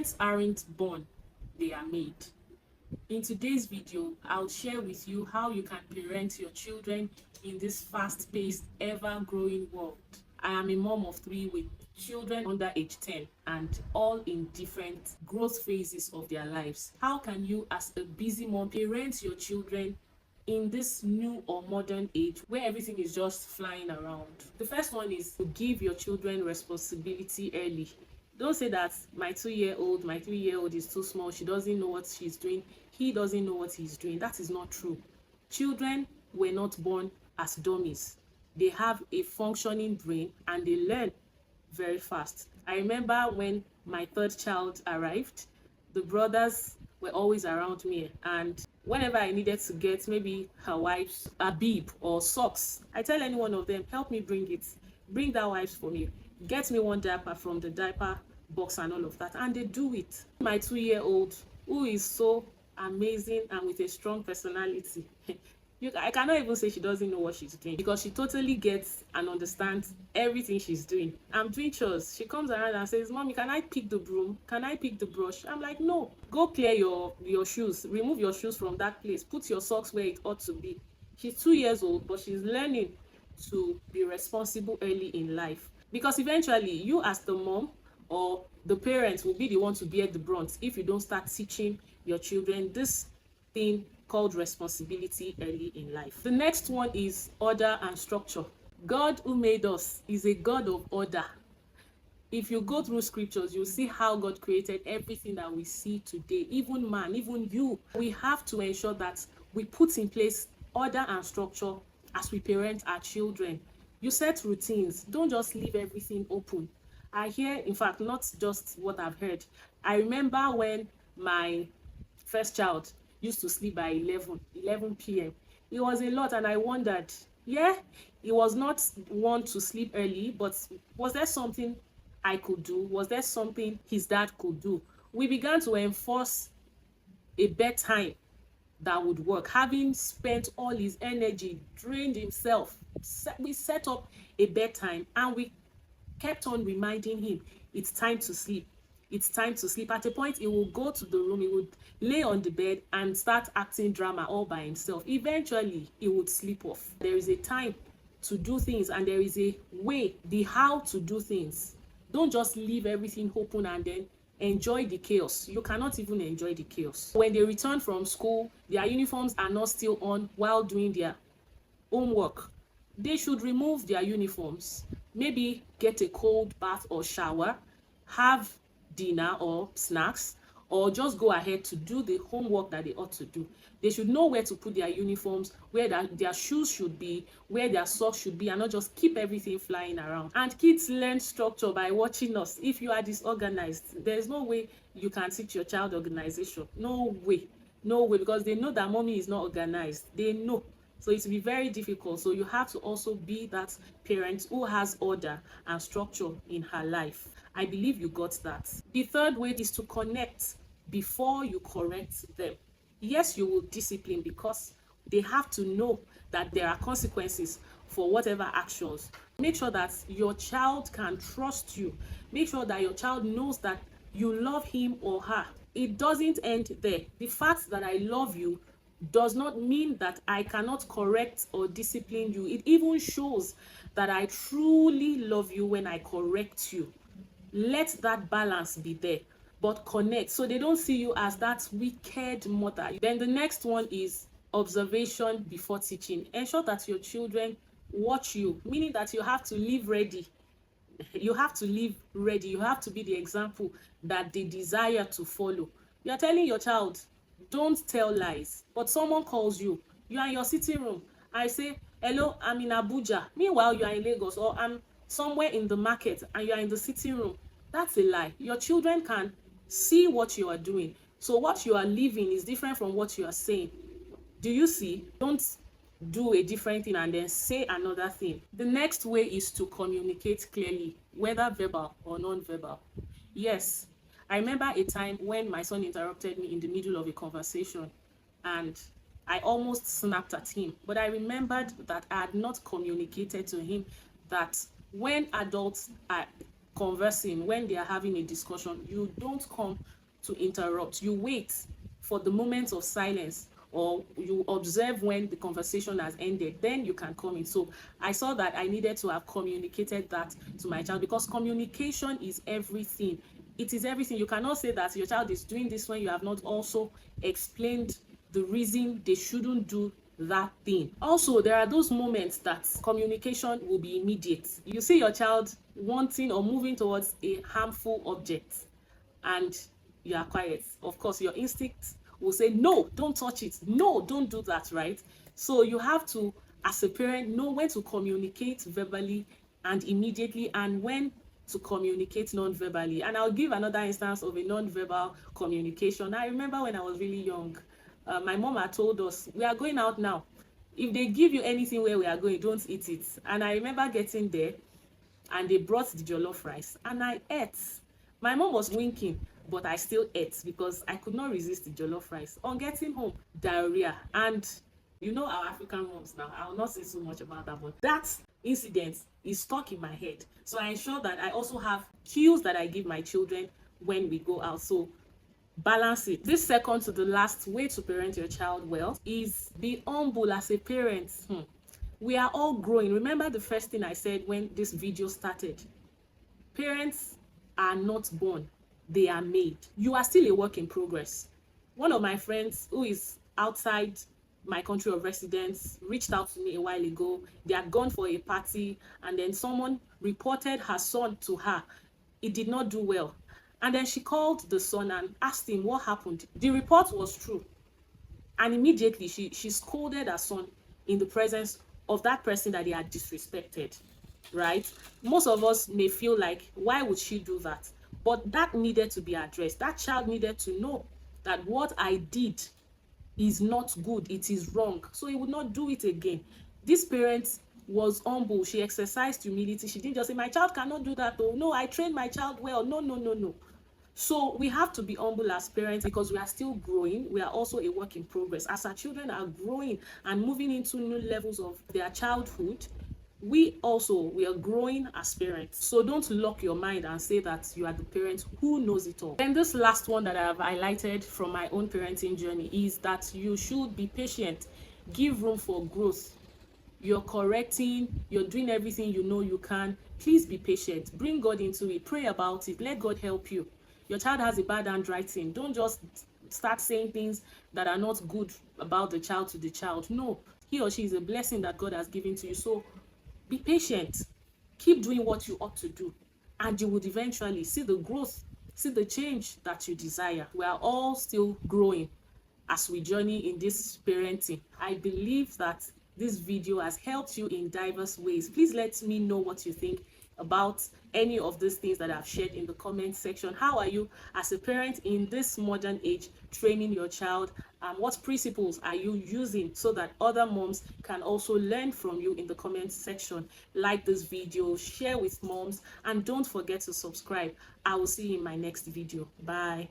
Parents aren't born, they are made. In today's video, I'll share with you how you can parent your children in this fast-paced, ever-growing world. I am a mom of three with children under age 10 and all in different growth phases of their lives. How can you, as a busy mom, parent your children in this new or modern age where everything is just flying around? The first one is to give your children responsibility early. Don't say that my 2-year-old, my 3-year-old is too small, she doesn't know what she's doing, he doesn't know what he's doing. That is not true. Children were not born as dummies. They have a functioning brain and they learn very fast. I remember when my third child arrived, the brothers were always around me, and whenever I needed to get maybe her wife's a bib or socks, I tell any one of them, help me bring it, bring that wipes for me, get me one diaper from the diaper box and all of that, and they do it. My 2-year-old, who is so amazing and with a strong personality, I cannot even say she doesn't know what she's doing, because she totally gets and understands everything she's doing. I'm doing chores, she comes around and says, Mommy, can I pick the broom? Can I pick the brush? I'm like, no, go clear your shoes, remove your shoes from that place, put your socks where it ought to be. She's 2 years old, but she's learning to be responsible early in life, because eventually you as the mom or the parents will be the one to bear the brunt if you don't start teaching your children this thing called responsibility early in life. The next one is order and structure. God, who made us, is a God of order. If you go through scriptures, you'll see how God created everything that we see today, even man, even you. We have to ensure that we put in place order and structure as we parent our children. You set routines. Don't just leave everything open. I hear, in fact, not just what I've heard. I remember when my first child used to sleep by 11 p.m. It was a lot, and I wondered, yeah, he was not one to sleep early, but was there something I could do? Was there something his dad could do? We began to enforce a bedtime that would work. Having spent all his energy, drained himself, we set up a bedtime, and we kept on reminding him, it's time to sleep. It's time to sleep. At a point, he will go to the room, he would lay on the bed and start acting drama all by himself. Eventually, he would sleep off. There is a time to do things, and there is a way, the how to do things. Don't just leave everything open and then enjoy the chaos. You cannot even enjoy the chaos. When they return from school, their uniforms are not still on while doing their homework. They should remove their uniforms, maybe get a cold bath or shower, have dinner or snacks, or just go ahead to do the homework that they ought to do. They should know where to put their uniforms, where their shoes should be, where their socks should be, and not just keep everything flying around. And kids learn structure by watching us. If you are disorganized, there's no way you can teach your child organization. No way, because they know that mommy is not organized. They know. So it will be very difficult. So you have to also be that parent who has order and structure in her life. I believe you got that. The third way is to connect before you correct them. Yes, you will discipline, because they have to know that there are consequences for whatever actions. Make sure that your child can trust you. Make sure that your child knows that you love him or her. It doesn't end there. The fact that I love you does not mean that I cannot correct or discipline you. It even shows that I truly love you when I correct you. Let that balance be there, but connect, so they don't see you as that wicked mother. Then the next one is observation before teaching. Ensure that your children watch you, meaning that you have to live ready. You have to live ready. You have to be the example that they desire to follow. You are telling your child, don't tell lies, but someone calls you, you are in your sitting room, I say, hello, I'm in Abuja, meanwhile you are in Lagos, or I'm somewhere in the market and you are in the sitting room. That's a lie. Your children can see what you are doing. So what you are living is different from what you are saying. Do you see? Don't do a different thing and then say another thing. The next way is to communicate clearly, whether verbal or non-verbal. Yes, I remember a time when my son interrupted me in the middle of a conversation and I almost snapped at him, but I remembered that I had not communicated to him that when adults are conversing, when they are having a discussion, you don't come to interrupt. You wait for the moment of silence, or you observe when the conversation has ended, then you can come in. So I saw that I needed to have communicated that to my child, because communication is everything. It is everything. You cannot say that your child is doing this when you have not also explained the reason they shouldn't do that thing. Also, there are those moments that communication will be immediate. You see your child wanting or moving towards a harmful object, and you are quiet. Of course, your instinct will say, no, don't touch it. No, don't do that, right? So you have to, as a parent, know when to communicate verbally and immediately, and when to communicate non-verbally. And I'll give another instance of a non-verbal communication. I remember when I was really young, my mom had told us, we are going out now. If they give you anything where we are going, don't eat it. And I remember getting there, and they brought the jollof rice, and I ate. My mom was winking, but I still ate because I could not resist the jollof rice. On getting home, diarrhea. And you know our African moms now, I will not say so much about that, but that incident is stuck in my head. So I ensure that I also have cues that I give my children when we go out. So balance it. This second to the last way to parent your child well is be humble as a parent. We are all growing. Remember the first thing I said when this video started? Parents are not born, they are made. You are still a work in progress. One of my friends who is outside my country of residence reached out to me a while ago. They had gone for a party, and then someone reported her son to her. It did not do well. And then she called the son and asked him what happened. The report was true. And immediately she scolded her son in the presence of that person that they had disrespected, right? Most of us may feel like, why would she do that? But that needed to be addressed. That child needed to know that what I did is not good, it is wrong, so he would not do it again. This parent was humble. She exercised humility. She didn't just say, my child cannot do that. Oh no, I trained my child well. No. So we have to be humble as parents, because we are still growing. We are also a work in progress. As our children are growing and moving into new levels of their childhood, we are growing as parents. So don't lock your mind and say that you are the parent who knows it all. And this last one that I have highlighted from my own parenting journey is that you should be patient. Give room for growth. You're correcting, you're doing everything you know you can. Please be patient. Bring God into it. Pray about it. Let God help you. Your child has a bad handwriting. Don't just start saying things that are not good about the child to the child. No, he or she is a blessing that God has given to you. So be patient. Keep doing what you ought to do, and you would eventually see the growth, see the change that you desire. We are all still growing as we journey in this parenting. I believe that this video has helped you in diverse ways. Please let me know what you think about any of these things that I've shared in the comment section. How are you as a parent in this modern age training your child? What principles are you using so that other moms can also learn from you in the comment section? Like this video, share with moms, and don't forget to subscribe. I will see you in my next video. Bye.